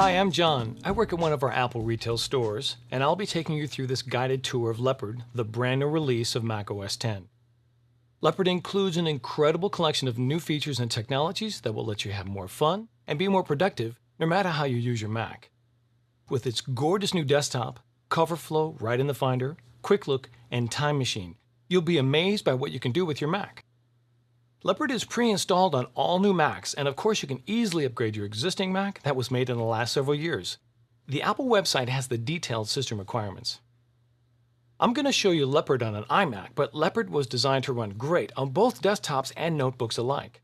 Hi, I'm John. I work at one of our Apple retail stores, and I'll be taking you through this guided tour of Leopard, the brand new release of macOS 10. Leopard includes an incredible collection of new features and technologies that will let you have more fun and be more productive no matter how you use your Mac. With its gorgeous new desktop, cover flow right in the Finder, Quick Look, and Time Machine, you'll be amazed by what you can do with your Mac. Leopard is pre-installed on all new Macs, and of course you can easily upgrade your existing Mac that was made in the last several years. The Apple website has the detailed system requirements. I'm going to show you Leopard on an iMac, but Leopard was designed to run great on both desktops and notebooks alike.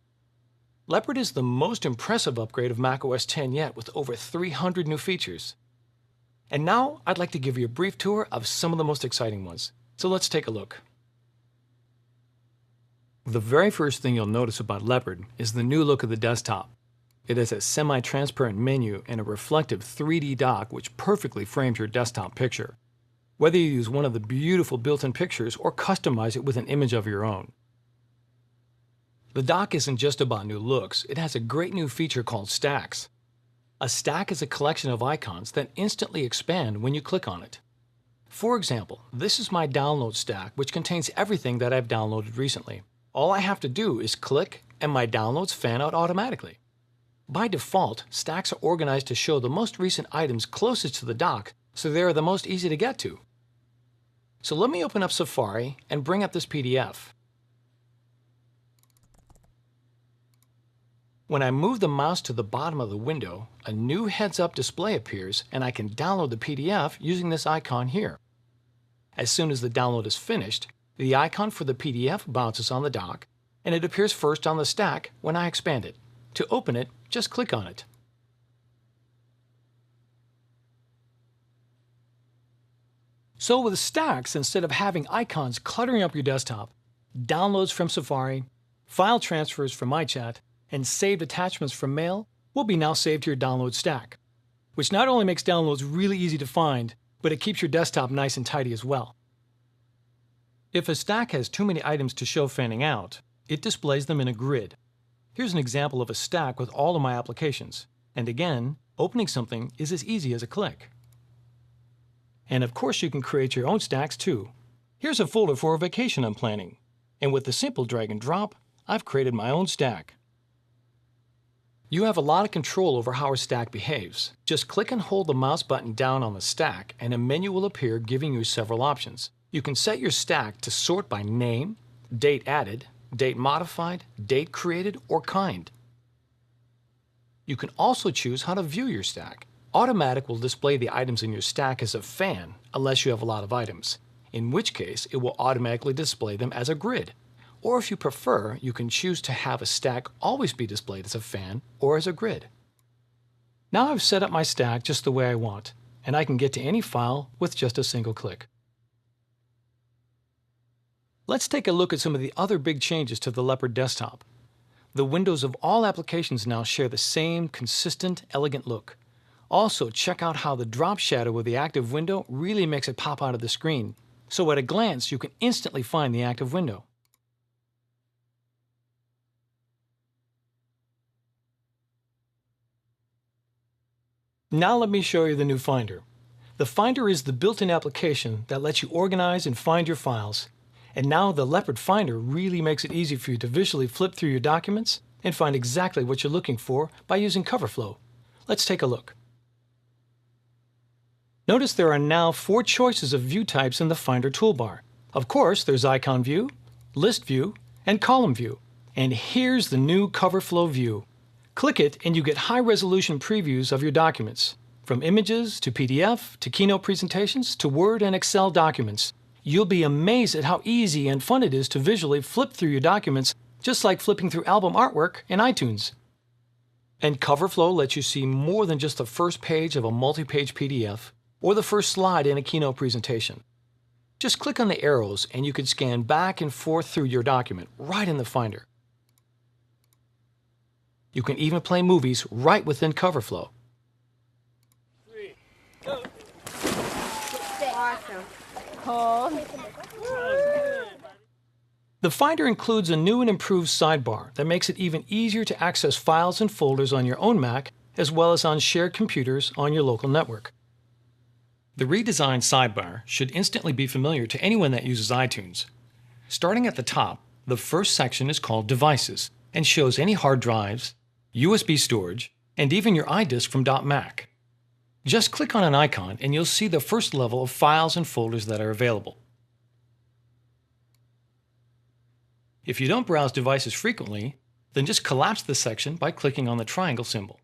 Leopard is the most impressive upgrade of macOS 10 yet, with over 300 new features. And now I'd like to give you a brief tour of some of the most exciting ones. So let's take a look. The very first thing you'll notice about Leopard is the new look of the desktop. It has a semi-transparent menu and a reflective 3D dock which perfectly frames your desktop picture, whether you use one of the beautiful built-in pictures or customize it with an image of your own. The dock isn't just about new looks, it has a great new feature called stacks. A stack is a collection of icons that instantly expand when you click on it. For example, this is my download stack, which contains everything that I've downloaded recently. All I have to do is click and my downloads fan out automatically. By default, stacks are organized to show the most recent items closest to the dock, so they are the most easy to get to. So let me open up Safari and bring up this PDF. When I move the mouse to the bottom of the window, a new heads-up display appears and I can download the PDF using this icon here. As soon as the download is finished, the icon for the PDF bounces on the dock, and it appears first on the stack when I expand it. To open it, just click on it. So with stacks, instead of having icons cluttering up your desktop, downloads from Safari, file transfers from iChat, and saved attachments from Mail will be now saved to your download stack, which not only makes downloads really easy to find, but it keeps your desktop nice and tidy as well. If a stack has too many items to show fanning out, it displays them in a grid. Here's an example of a stack with all of my applications. And again, opening something is as easy as a click. And of course you can create your own stacks too. Here's a folder for a vacation I'm planning. And with the simple drag and drop, I've created my own stack. You have a lot of control over how a stack behaves. Just click and hold the mouse button down on the stack and a menu will appear giving you several options. You can set your stack to sort by name, date added, date modified, date created, or kind. You can also choose how to view your stack. Automatic will display the items in your stack as a fan, unless you have a lot of items, in which case it will automatically display them as a grid. Or if you prefer, you can choose to have a stack always be displayed as a fan or as a grid. Now I've set up my stack just the way I want, and I can get to any file with just a single click. Let's take a look at some of the other big changes to the Leopard desktop. The windows of all applications now share the same consistent, elegant look. Also, check out how the drop shadow of the active window really makes it pop out of the screen. So at a glance, you can instantly find the active window. Now let me show you the new Finder. The Finder is the built-in application that lets you organize and find your files. And now the Leopard Finder really makes it easy for you to visually flip through your documents and find exactly what you're looking for by using cover flow. Let's take a look. Notice there are now 4 choices of view types in the Finder toolbar. Of course, there's icon view, list view, and column view. And here's the new cover flow view. Click it and you get high-resolution previews of your documents, from images to PDF to keynote presentations to Word and Excel documents. You'll be amazed at how easy and fun it is to visually flip through your documents, just like flipping through album artwork in iTunes. And CoverFlow lets you see more than just the first page of a multi-page PDF or the first slide in a keynote presentation. Just click on the arrows and you can scan back and forth through your document right in the Finder. You can even play movies right within CoverFlow. 3, go! Awesome. The Finder includes a new and improved sidebar that makes it even easier to access files and folders on your own Mac as well as on shared computers on your local network. The redesigned sidebar should instantly be familiar to anyone that uses iTunes. Starting at the top, the first section is called Devices and shows any hard drives, USB storage, and even your iDisk from .Mac. Just click on an icon and you'll see the first level of files and folders that are available. If you don't browse devices frequently, then just collapse this section by clicking on the triangle symbol.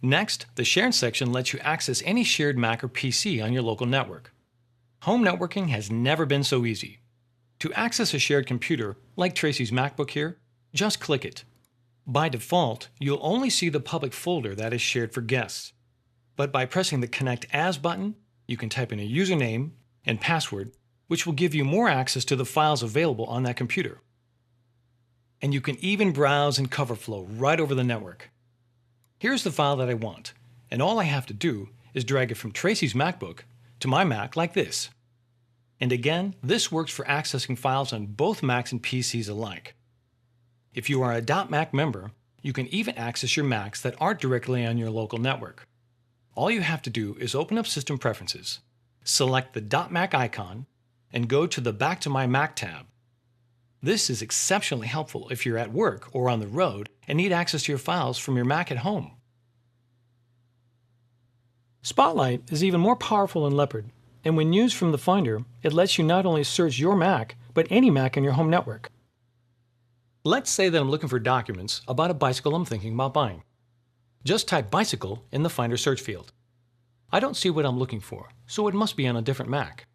Next, the Shared section lets you access any shared Mac or PC on your local network. Home networking has never been so easy. To access a shared computer, like Tracy's MacBook here, just click it. By default, you'll only see the public folder that is shared for guests. But by pressing the Connect As button, you can type in a username and password, which will give you more access to the files available on that computer. And you can even browse in CoverFlow right over the network. Here's the file that I want, and all I have to do is drag it from Tracy's MacBook to my Mac like this. And again, this works for accessing files on both Macs and PCs alike. If you are a .Mac member, you can even access your Macs that aren't directly on your local network. All you have to do is open up System Preferences, select the .Mac icon, and go to the Back to My Mac tab. This is exceptionally helpful if you're at work or on the road and need access to your files from your Mac at home. Spotlight is even more powerful in Leopard, and when used from the Finder, it lets you not only search your Mac, but any Mac in your home network. Let's say that I'm looking for documents about a bicycle I'm thinking about buying. Just type bicycle in the Finder search field. I don't see what I'm looking for, so it must be on a different Mac.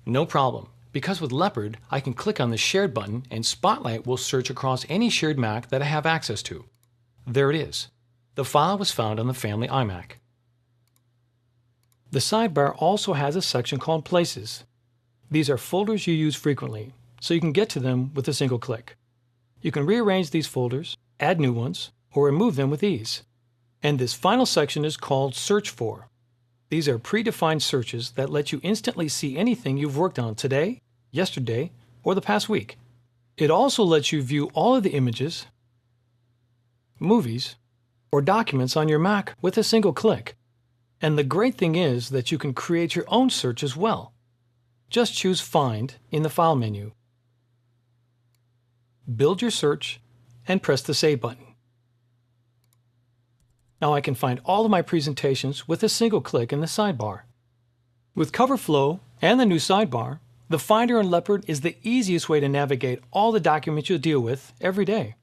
No problem, because with Leopard, I can click on the Shared button and Spotlight will search across any shared Mac that I have access to. There it is. The file was found on the family iMac. The sidebar also has a section called Places. These are folders you use frequently, so you can get to them with a single click. You can rearrange these folders, add new ones, or remove them with ease. And this final section is called Search For. These are predefined searches that let you instantly see anything you've worked on today, yesterday, or the past week. It also lets you view all of the images, movies, or documents on your Mac with a single click. And the great thing is that you can create your own search as well. Just choose Find in the File menu. Build your search and press the Save button. Now I can find all of my presentations with a single click in the sidebar. With CoverFlow and the new sidebar, the Finder in Leopard is the easiest way to navigate all the documents you'll deal with every day.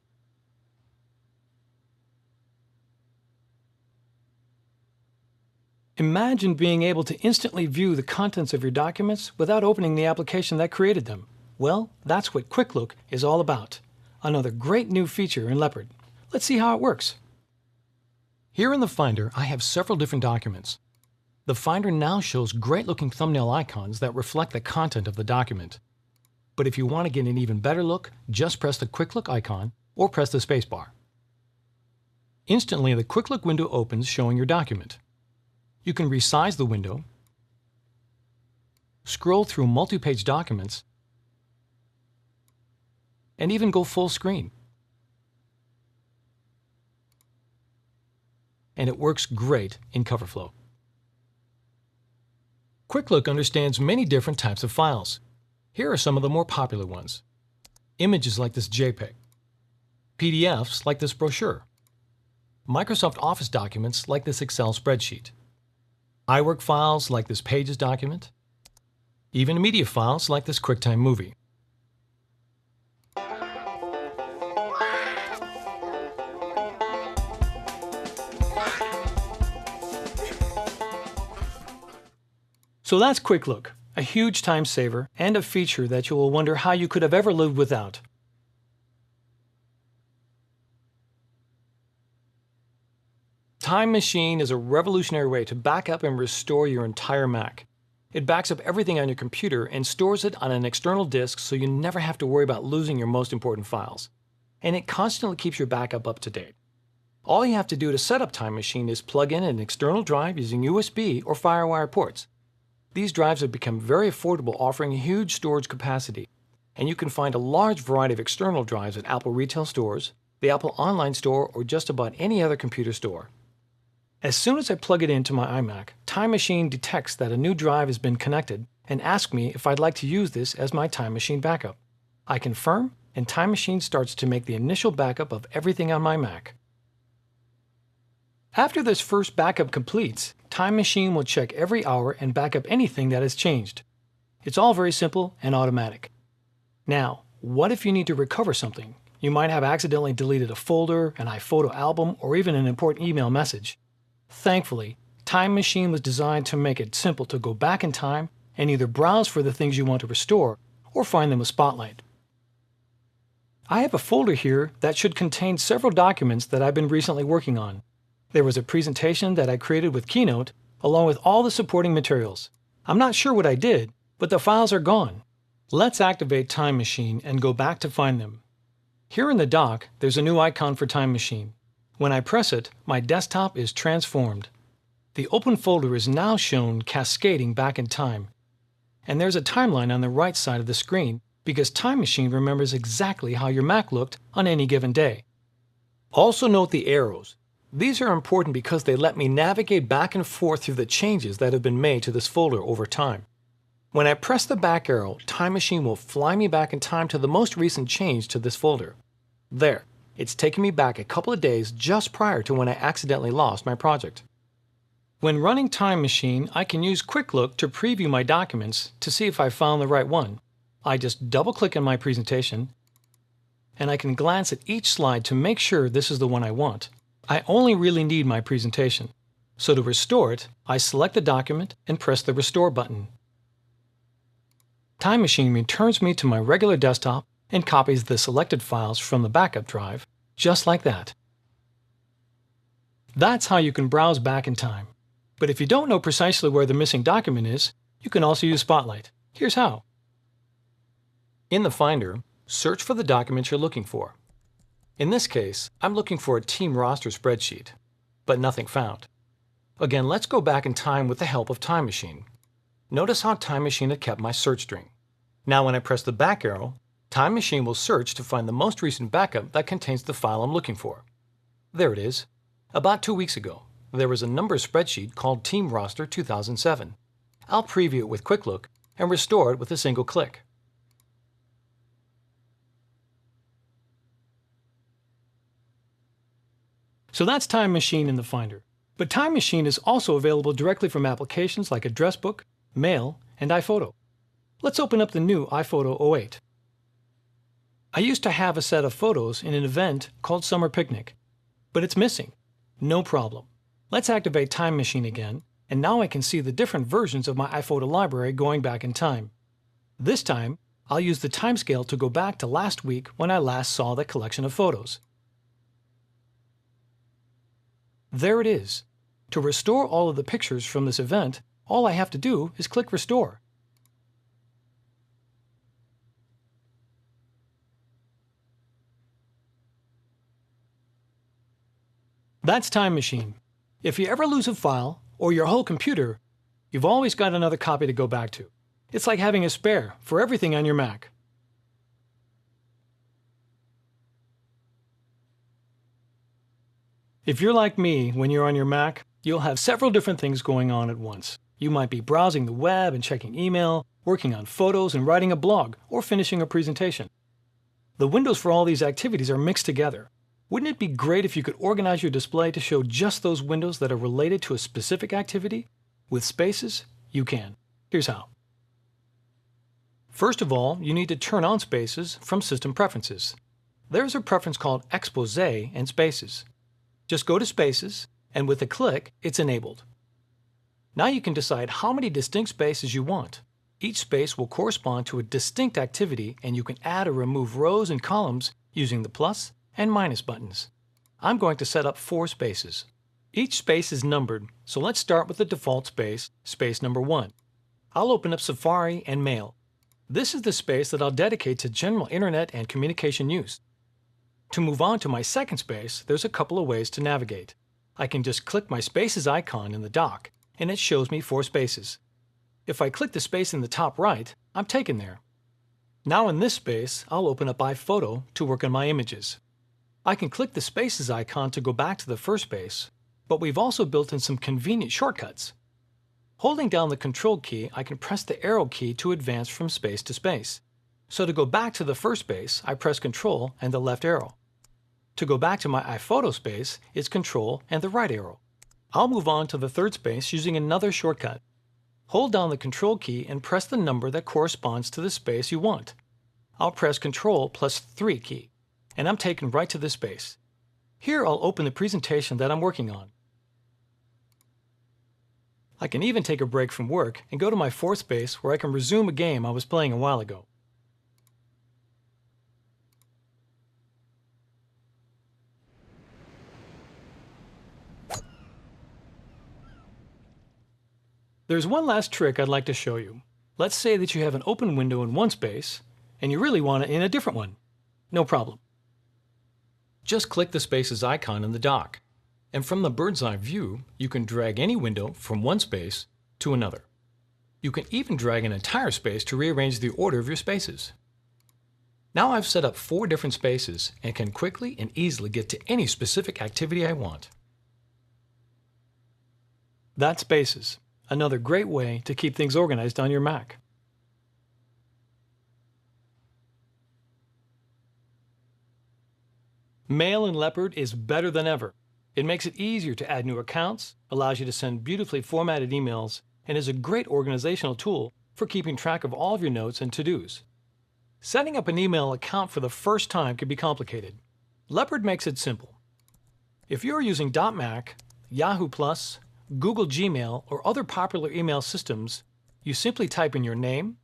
Imagine being able to instantly view the contents of your documents without opening the application that created them. Well, that's what Quick Look is all about. Another great new feature in Leopard. Let's see how it works. Here in the Finder, I have several different documents. The Finder now shows great-looking thumbnail icons that reflect the content of the document. But if you want to get an even better look, just press the Quick Look icon or press the spacebar. Instantly, the Quick Look window opens showing your document. You can resize the window, scroll through multi-page documents, and even go full screen. And it works great in CoverFlow. Quick Look understands many different types of files. Here are some of the more popular ones. Images like this JPEG, PDFs like this brochure, Microsoft Office documents like this Excel spreadsheet, iWork files like this Pages document, even media files like this QuickTime movie. So that's Quick Look, a huge time saver and a feature that you will wonder how you could have ever lived without. Time Machine is a revolutionary way to back up and restore your entire Mac. It backs up everything on your computer and stores it on an external disk so you never have to worry about losing your most important files. And it constantly keeps your backup up to date. All you have to do to set up Time Machine is plug in an external drive using USB or FireWire ports. These drives have become very affordable, offering huge storage capacity. And you can find a large variety of external drives at Apple retail stores, the Apple online store, or just about any other computer store. As soon as I plug it into my iMac, Time Machine detects that a new drive has been connected and asks me if I'd like to use this as my Time Machine backup. I confirm, and Time Machine starts to make the initial backup of everything on my Mac. After this first backup completes, Time Machine will check every hour and back up anything that has changed. It's all very simple and automatic. Now, what if you need to recover something? You might have accidentally deleted a folder, an iPhoto album, or even an important email message. Thankfully, Time Machine was designed to make it simple to go back in time and either browse for the things you want to restore or find them with Spotlight. I have a folder here that should contain several documents that I've been recently working on. There was a presentation that I created with Keynote along with all the supporting materials. I'm not sure what I did, but the files are gone. Let's activate Time Machine and go back to find them. Here in the dock, there's a new icon for Time Machine. When I press it, my desktop is transformed. The open folder is now shown cascading back in time. And there's a timeline on the right side of the screen because Time Machine remembers exactly how your Mac looked on any given day. Also note the arrows. These are important because they let me navigate back and forth through the changes that have been made to this folder over time. When I press the back arrow, Time Machine will fly me back in time to the most recent change to this folder. There, it's taken me back a couple of days just prior to when I accidentally lost my project. When running Time Machine, I can use Quick Look to preview my documents to see if I found the right one. I just double-click on my presentation, and I can glance at each slide to make sure this is the one I want. I only really need my presentation. So to restore it, I select the document and press the Restore button. Time Machine returns me to my regular desktop and copies the selected files from the backup drive, just like that. That's how you can browse back in time. But if you don't know precisely where the missing document is, you can also use Spotlight. Here's how. In the Finder, search for the document you're looking for. In this case, I'm looking for a team roster spreadsheet, but nothing found. Again, let's go back in time with the help of Time Machine. Notice how Time Machine had kept my search string. Now when I press the back arrow, Time Machine will search to find the most recent backup that contains the file I'm looking for. There it is. About 2 weeks ago, there was a number spreadsheet called Team Roster 2007. I'll preview it with Quick Look and restore it with a single click. So that's Time Machine in the Finder. But Time Machine is also available directly from applications like Address Book, Mail, and iPhoto. Let's open up the new iPhoto 08. I used to have a set of photos in an event called Summer Picnic, but it's missing. No problem. Let's activate Time Machine again, and now I can see the different versions of my iPhoto library going back in time. This time, I'll use the timescale to go back to last week when I last saw the collection of photos. There it is. To restore all of the pictures from this event, all I have to do is click Restore. That's Time Machine. If you ever lose a file, or your whole computer, you've always got another copy to go back to. It's like having a spare for everything on your Mac. If you're like me, when you're on your Mac, you'll have several different things going on at once. You might be browsing the web and checking email, working on photos and writing a blog, or finishing a presentation. The windows for all these activities are mixed together. Wouldn't it be great if you could organize your display to show just those windows that are related to a specific activity? With Spaces, you can. Here's how. First of all, you need to turn on Spaces from System Preferences. There's a preference called Expose and Spaces. Just go to Spaces, and with a click, it's enabled. Now you can decide how many distinct spaces you want. Each space will correspond to a distinct activity, and you can add or remove rows and columns using the plus and minus buttons. I'm going to set up 4 spaces. Each space is numbered, so let's start with the default space, space number 1. I'll open up Safari and Mail. This is the space that I'll dedicate to general internet and communication use. To move on to my second space, there's a couple of ways to navigate. I can just click my Spaces icon in the dock, and it shows me 4 spaces. If I click the space in the top right, I'm taken there. Now in this space, I'll open up iPhoto to work on my images. I can click the Spaces icon to go back to the first space, But we've also built in some convenient shortcuts. Holding down the Control key, I can press the arrow key to advance from space to space. So to go back to the first space, I press Control and the left arrow. To go back to my iPhoto space, it's Control and the right arrow. I'll move on to the third space using another shortcut. Hold down the Control key and press the number that corresponds to the space you want. I'll press Control plus 3 key, and I'm taken right to this space. Here I'll open the presentation that I'm working on. I can even take a break from work and go to my fourth space where I can resume a game I was playing a while ago. There's one last trick I'd like to show you. Let's say that you have an open window in one space and you really want it in a different one. No problem. Just click the Spaces icon in the dock, and from the bird's eye view, you can drag any window from one space to another. You can even drag an entire space to rearrange the order of your spaces. Now I've set up 4 different spaces and can quickly and easily get to any specific activity I want. That's Spaces, another great way to keep things organized on your Mac. Mail in Leopard is better than ever. It makes it easier to add new accounts, allows you to send beautifully formatted emails, and is a great organizational tool for keeping track of all of your notes and to-dos. Setting up an email account for the first time can be complicated. Leopard makes it simple. If you're using .Mac, Yahoo+, Google Gmail, or other popular email systems, you simply type in your name,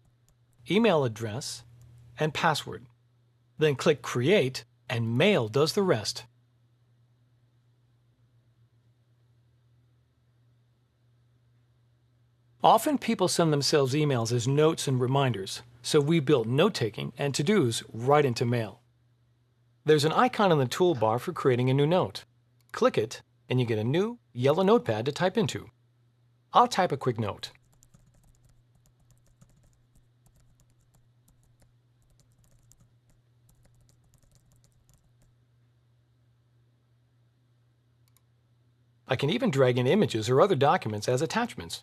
email address, and password. Then click Create, and Mail does the rest. Often people send themselves emails as notes and reminders, so we built note-taking and to-dos right into Mail. There's an icon in the toolbar for creating a new note. Click it, and you get a new yellow notepad to type into. I'll type a quick note. I can even drag in images or other documents as attachments.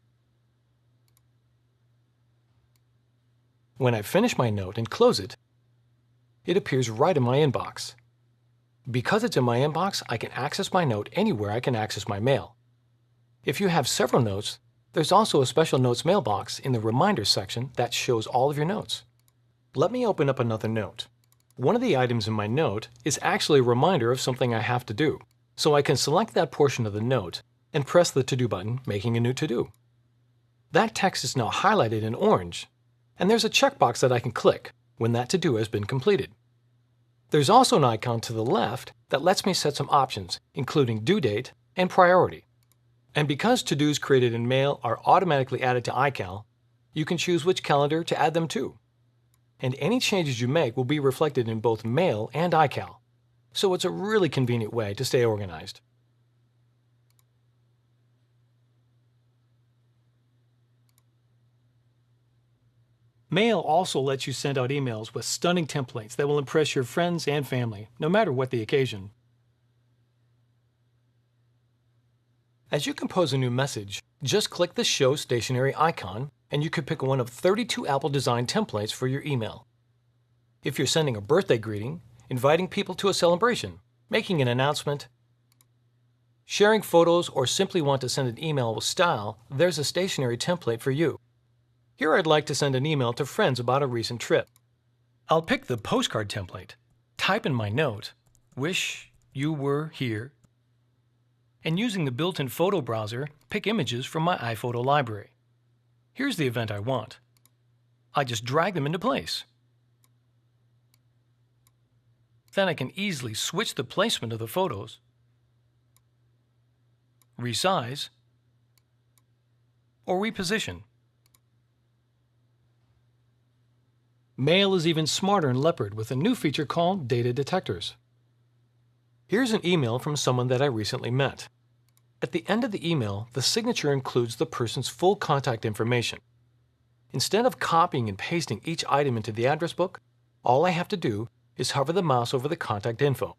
When I finish my note and close it, it appears right in my inbox. Because it's in my inbox, I can access my note anywhere I can access my mail. If you have several notes, there's also a special notes mailbox in the Reminders section that shows all of your notes. Let me open up another note. One of the items in my note is actually a reminder of something I have to do, so I can select that portion of the note and press the To-Do button, making a new to-do. That text is now highlighted in orange, and there's a checkbox that I can click when that to-do has been completed. There's also an icon to the left that lets me set some options, including due date and priority. And because to-dos created in Mail are automatically added to iCal, you can choose which calendar to add them to. And any changes you make will be reflected in both Mail and iCal, so it's a really convenient way to stay organized. Mail also lets you send out emails with stunning templates that will impress your friends and family, no matter what the occasion. As you compose a new message, just click the Show Stationery icon, and you can pick one of 32 Apple-designed templates for your email. If you're sending a birthday greeting, inviting people to a celebration, making an announcement, sharing photos, or simply want to send an email with style, there's a stationery template for you. Here I'd like to send an email to friends about a recent trip. I'll pick the postcard template, type in my note, "Wish you were here," and using the built-in photo browser, pick images from my iPhoto library. Here's the event I want. I just drag them into place. Then I can easily switch the placement of the photos, resize, or reposition. Mail is even smarter in Leopard with a new feature called Data Detectors. Here's an email from someone that I recently met. At the end of the email, the signature includes the person's full contact information. Instead of copying and pasting each item into the address book, all I have to do is hover the mouse over the contact info.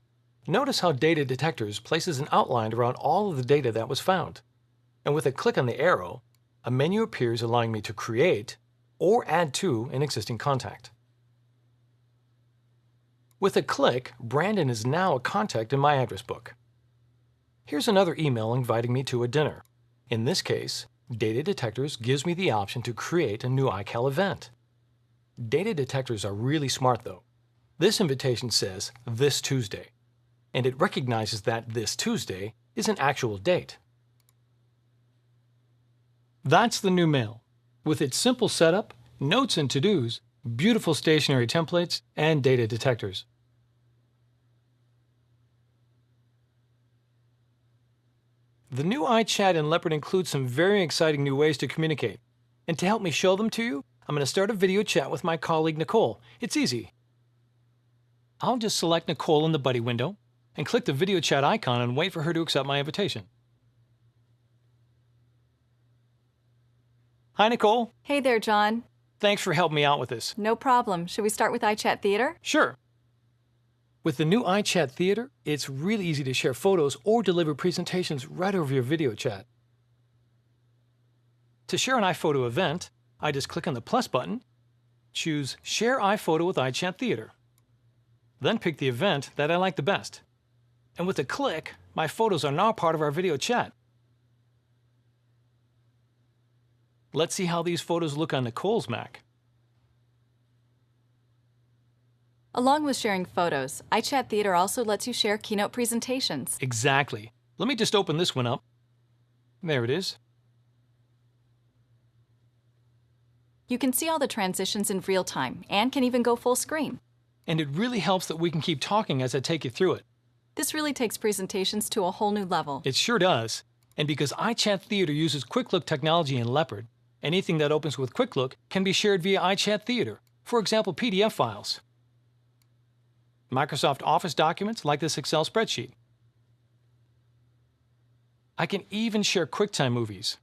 Notice how Data Detectors places an outline around all of the data that was found. And with a click on the arrow, a menu appears allowing me to create or add to an existing contact. With a click, Brandon is now a contact in my address book. Here's another email inviting me to a dinner. In this case, Data Detectors gives me the option to create a new iCal event. Data Detectors are really smart though. This invitation says this Tuesday, and it recognizes that this Tuesday is an actual date. That's the new mail, with its simple setup, notes and to-dos, beautiful stationery templates, and data detectors. The new iChat in Leopard includes some very exciting new ways to communicate. And to help me show them to you, I'm going to start a video chat with my colleague Nicole. It's easy. I'll just select Nicole in the buddy window and click the video chat icon and wait for her to accept my invitation. Hi, Nicole. Hey there, John. Thanks for helping me out with this. No problem. Should we start with iChat Theater? Sure. With the new iChat Theater, it's really easy to share photos or deliver presentations right over your video chat. To share an iPhoto event, I just click on the plus button, choose Share iPhoto with iChat Theater. Then pick the event that I like the best. And with a click, my photos are now part of our video chat. Let's see how these photos look on Nicole's Mac. Along with sharing photos, iChat Theater also lets you share keynote presentations. Exactly. Let me just open this one up. There it is. You can see all the transitions in real time and can even go full screen. And it really helps that we can keep talking as I take you through it. This really takes presentations to a whole new level. It sure does. And because iChat Theater uses Quick Look technology in Leopard, anything that opens with Quick Look can be shared via iChat Theater, for example, PDF files. Microsoft Office documents like this Excel spreadsheet. I can even share QuickTime movies.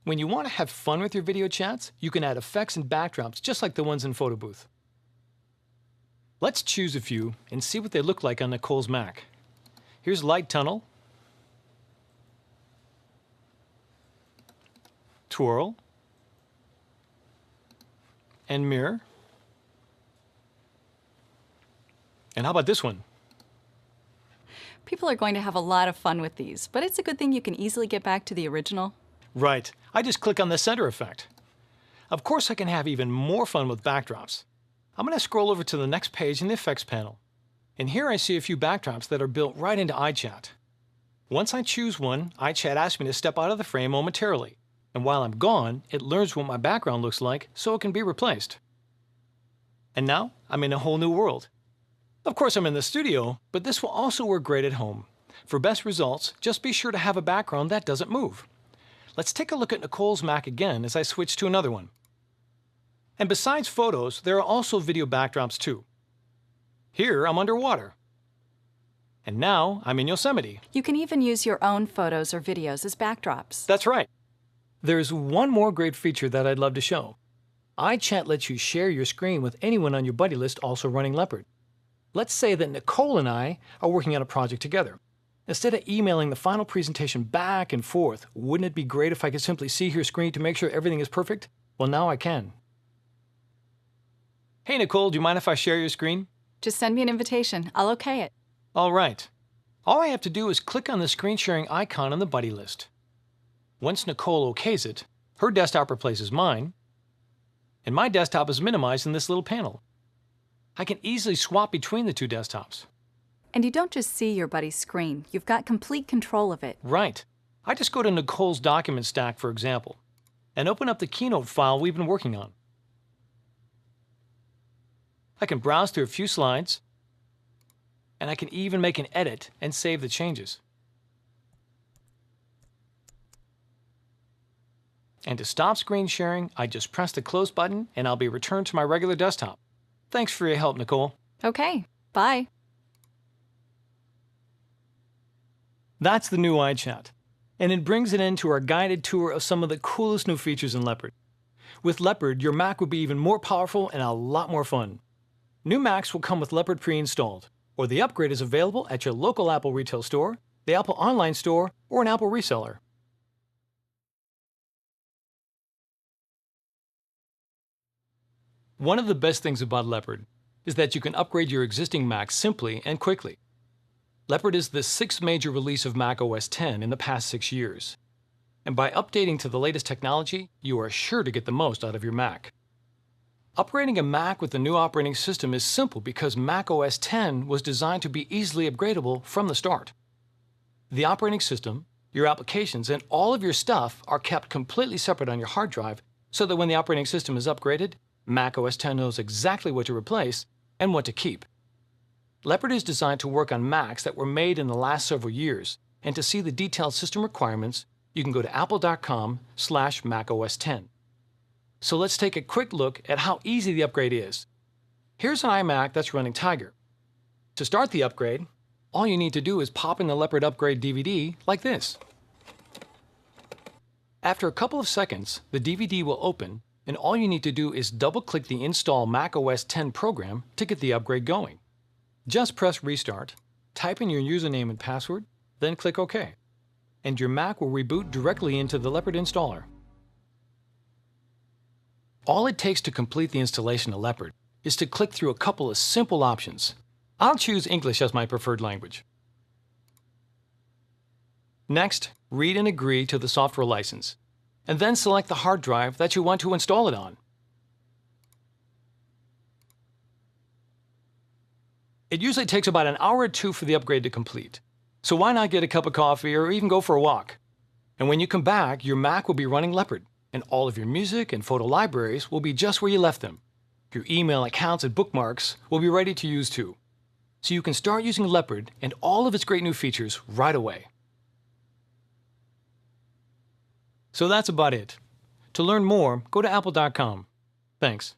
When you want to have fun with your video chats, you can add effects and backdrops just like the ones in Photo Booth. Let's choose a few and see what they look like on Nicole's Mac. Here's Light Tunnel, Twirl, and Mirror. And how about this one? People are going to have a lot of fun with these, but it's a good thing you can easily get back to the original. Right. I just click on the center effect. Of course, I can have even more fun with backdrops. I'm going to scroll over to the next page in the effects panel. And here I see a few backdrops that are built right into iChat. Once I choose one, iChat asks me to step out of the frame momentarily. And while I'm gone, it learns what my background looks like so it can be replaced. And now I'm in a whole new world. Of course, I'm in the studio, but this will also work great at home. For best results, just be sure to have a background that doesn't move. Let's take a look at Nicole's Mac again as I switch to another one. And besides photos, there are also video backdrops too. Here I'm underwater. And now I'm in Yosemite. You can even use your own photos or videos as backdrops. That's right. There's one more great feature that I'd love to show. iChat lets you share your screen with anyone on your buddy list also running Leopard. Let's say that Nicole and I are working on a project together. Instead of emailing the final presentation back and forth, wouldn't it be great if I could simply see her screen to make sure everything is perfect? Well, now I can. Hey Nicole, do you mind if I share your screen? Just send me an invitation. I'll okay it. All right. All I have to do is click on the screen sharing icon on the buddy list. Once Nicole okays it, her desktop replaces mine, and my desktop is minimized in this little panel. I can easily swap between the two desktops. And you don't just see your buddy's screen. You've got complete control of it. Right. I just go to Nicole's document stack, for example, and open up the Keynote file we've been working on. I can browse through a few slides, and I can even make an edit and save the changes. And to stop screen sharing, I just press the close button and I'll be returned to my regular desktop. Thanks for your help, Nicole. Okay, bye. That's the new iChat, and it brings it into our guided tour of some of the coolest new features in Leopard. With Leopard, your Mac will be even more powerful and a lot more fun. New Macs will come with Leopard pre-installed, or the upgrade is available at your local Apple retail store, the Apple online store, or an Apple reseller. One of the best things about Leopard is that you can upgrade your existing Mac simply and quickly. Leopard is the 6th major release of macOS 10 in the past 6 years. And by updating to the latest technology, you are sure to get the most out of your Mac. Upgrading a Mac with the new operating system is simple because macOS 10 was designed to be easily upgradable from the start. The operating system, your applications, and all of your stuff are kept completely separate on your hard drive so that when the operating system is upgraded, macOS 10 knows exactly what to replace and what to keep. Leopard is designed to work on Macs that were made in the last several years, and to see the detailed system requirements, you can go to apple.com/macOS10. So let's take a quick look at how easy the upgrade is. Here's an iMac that's running Tiger. To start the upgrade, all you need to do is pop in the Leopard upgrade DVD like this. After a couple of seconds, the DVD will open, and all you need to do is double-click the Install macOS 10 program to get the upgrade going. Just press Restart, type in your username and password, then click OK. And your Mac will reboot directly into the Leopard installer. All it takes to complete the installation of Leopard is to click through a couple of simple options. I'll choose English as my preferred language. Next, read and agree to the software license, and then select the hard drive that you want to install it on. It usually takes about an hour or two for the upgrade to complete, so why not get a cup of coffee or even go for a walk? And when you come back, your Mac will be running Leopard, and all of your music and photo libraries will be just where you left them. Your email accounts and bookmarks will be ready to use too. So you can start using Leopard and all of its great new features right away. So that's about it. To learn more, go to apple.com. Thanks.